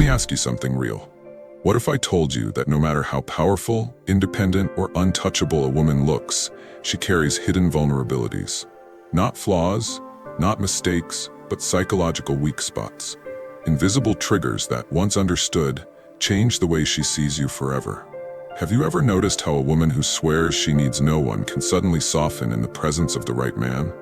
me ask you something real. What if I told you that no matter how powerful, independent, or untouchable a woman looks, she carries hidden vulnerabilities? Not flaws, not mistakes, but psychological weak spots. Invisible triggers that, once understood, change the way she sees you forever. Have you ever noticed how a woman who swears she needs no one can suddenly soften in the presence of the right man?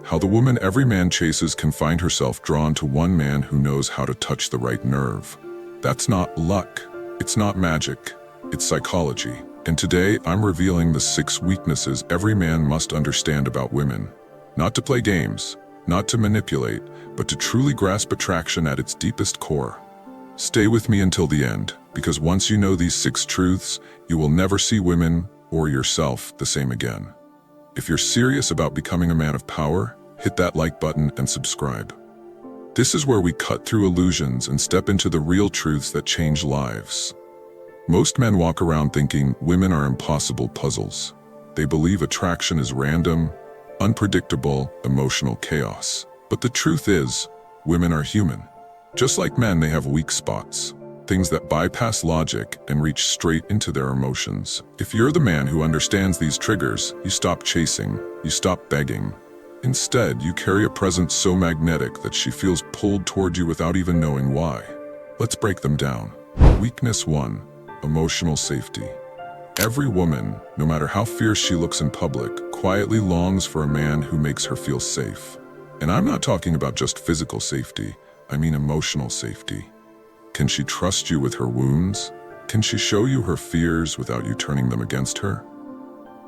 How the woman every man chases can find herself drawn to one man who knows how to touch the right nerve. That's not luck. It's not magic. It's psychology. And today, I'm revealing the 6 weaknesses every man must understand about women. Not to play games, not to manipulate, but to truly grasp attraction at its deepest core. Stay with me until the end, because once you know these 6 truths, you will never see women or yourself the same again. If you're serious about becoming a man of power, hit that like button and subscribe. This is where we cut through illusions and step into the real truths that change lives. Most men walk around thinking women are impossible puzzles. They believe attraction is random, unpredictable, emotional chaos. But the truth is, women are human. Just like men, they have weak spots, things that bypass logic and reach straight into their emotions. If you're the man who understands these triggers, you stop chasing, you stop begging. Instead, you carry a presence so magnetic that she feels pulled toward you without even knowing why. Let's break them down. Weakness 1, emotional safety. Every woman, no matter how fierce she looks in public, quietly longs for a man who makes her feel safe. And I'm not talking about just physical safety, I mean emotional safety. Can she trust you with her wounds? Can she show you her fears without you turning them against her?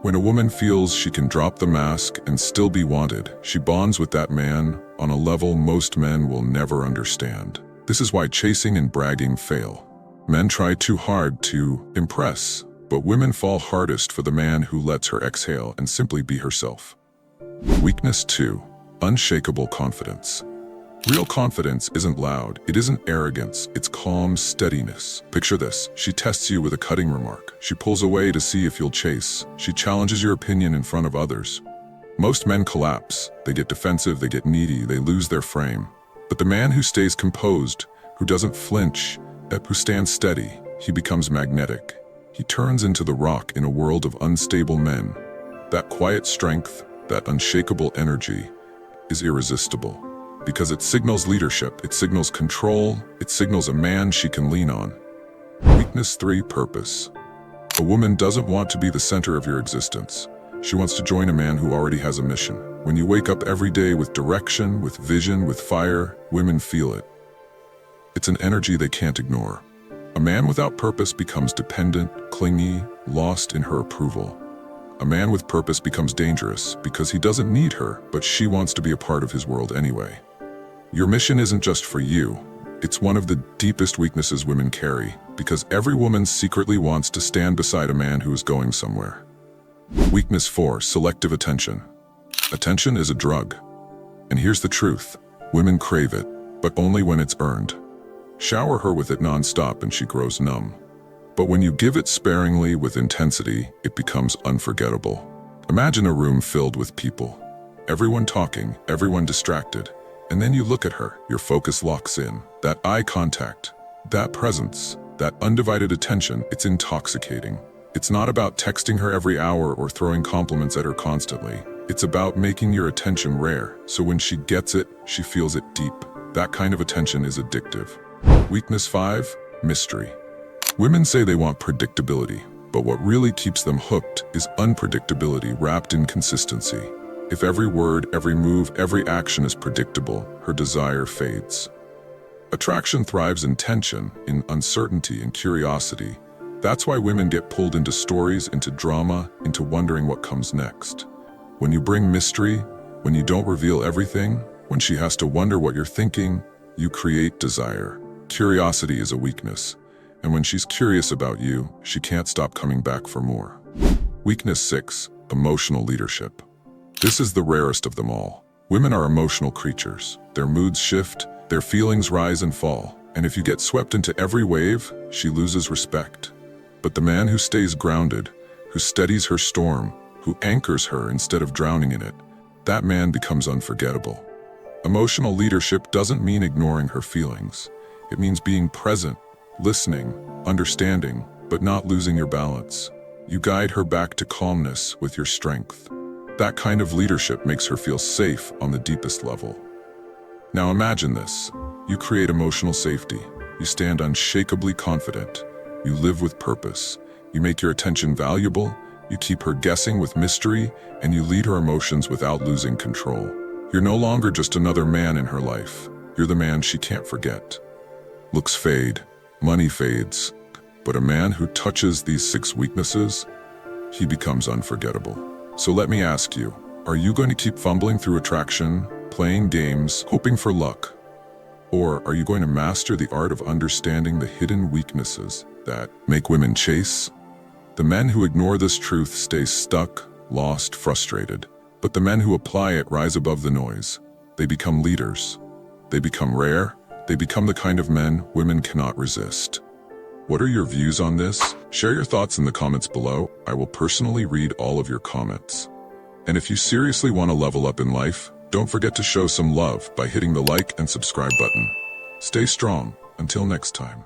When a woman feels she can drop the mask and still be wanted, she bonds with that man on a level most men will never understand. This is why chasing and bragging fail. Men try too hard to impress, but women fall hardest for the man who lets her exhale and simply be herself. Weakness 2, unshakable confidence. Real confidence isn't loud, it isn't arrogance, it's calm steadiness. Picture this, she tests you with a cutting remark. She pulls away to see if you'll chase. She challenges your opinion in front of others. Most men collapse, they get defensive, they get needy, they lose their frame. But the man who stays composed, who doesn't flinch, who stands steady, he becomes magnetic. He turns into the rock in a world of unstable men. That quiet strength, that unshakable energy, is irresistible. Because it signals leadership, it signals control, it signals a man she can lean on. Weakness 3, purpose. A woman doesn't want to be the center of your existence. She wants to join a man who already has a mission. When you wake up every day with direction, with vision, with fire, women feel it. It's an energy they can't ignore. A man without purpose becomes dependent, clingy, lost in her approval. A man with purpose becomes dangerous because he doesn't need her, but she wants to be a part of his world anyway. Your mission isn't just for you. It's one of the deepest weaknesses women carry, because every woman secretly wants to stand beside a man who is going somewhere. Weakness 4, selective attention. Attention is a drug. And here's the truth. Women crave it, but only when it's earned. Shower her with it non-stop and she grows numb. But when you give it sparingly with intensity, it becomes unforgettable. Imagine a room filled with people. Everyone talking, everyone distracted. And then you look at her, your focus locks in. That eye contact, that presence, that undivided attention, it's intoxicating. It's not about texting her every hour or throwing compliments at her constantly. It's about making your attention rare, so when she gets it, she feels it deep. That kind of attention is addictive. Weakness 5, mystery. Women say they want predictability, but what really keeps them hooked is unpredictability wrapped in consistency. If every word, every move, every action is predictable, her desire fades. Attraction thrives in tension, in uncertainty and curiosity. That's why women get pulled into stories, into drama, into wondering what comes next. When you bring mystery, when you don't reveal everything, when she has to wonder what you're thinking, you create desire. Curiosity is a weakness, and when she's curious about you, she can't stop coming back for more. Weakness 6, emotional leadership. This is the rarest of them all. Women are emotional creatures. Their moods shift, their feelings rise and fall. And if you get swept into every wave, she loses respect. But the man who stays grounded, who steadies her storm, who anchors her instead of drowning in it, that man becomes unforgettable. Emotional leadership doesn't mean ignoring her feelings. It means being present, listening, understanding, but not losing your balance. You guide her back to calmness with your strength. That kind of leadership makes her feel safe on the deepest level. Now imagine this. You create emotional safety. You stand unshakably confident. You live with purpose. You make your attention valuable. You keep her guessing with mystery, and you lead her emotions without losing control. You're no longer just another man in her life. You're the man she can't forget. Looks fade, money fades, but a man who touches these 6 weaknesses, he becomes unforgettable. So let me ask you, are you going to keep fumbling through attraction, playing games, hoping for luck? Or are you going to master the art of understanding the hidden weaknesses that make women chase? The men who ignore this truth stay stuck, lost, frustrated. But the men who apply it rise above the noise. They become leaders. They become rare. They become the kind of men women cannot resist. What are your views on this? Share your thoughts in the comments below. I will personally read all of your comments. And if you seriously want to level up in life, don't forget to show some love by hitting the like and subscribe button. Stay strong. Until next time.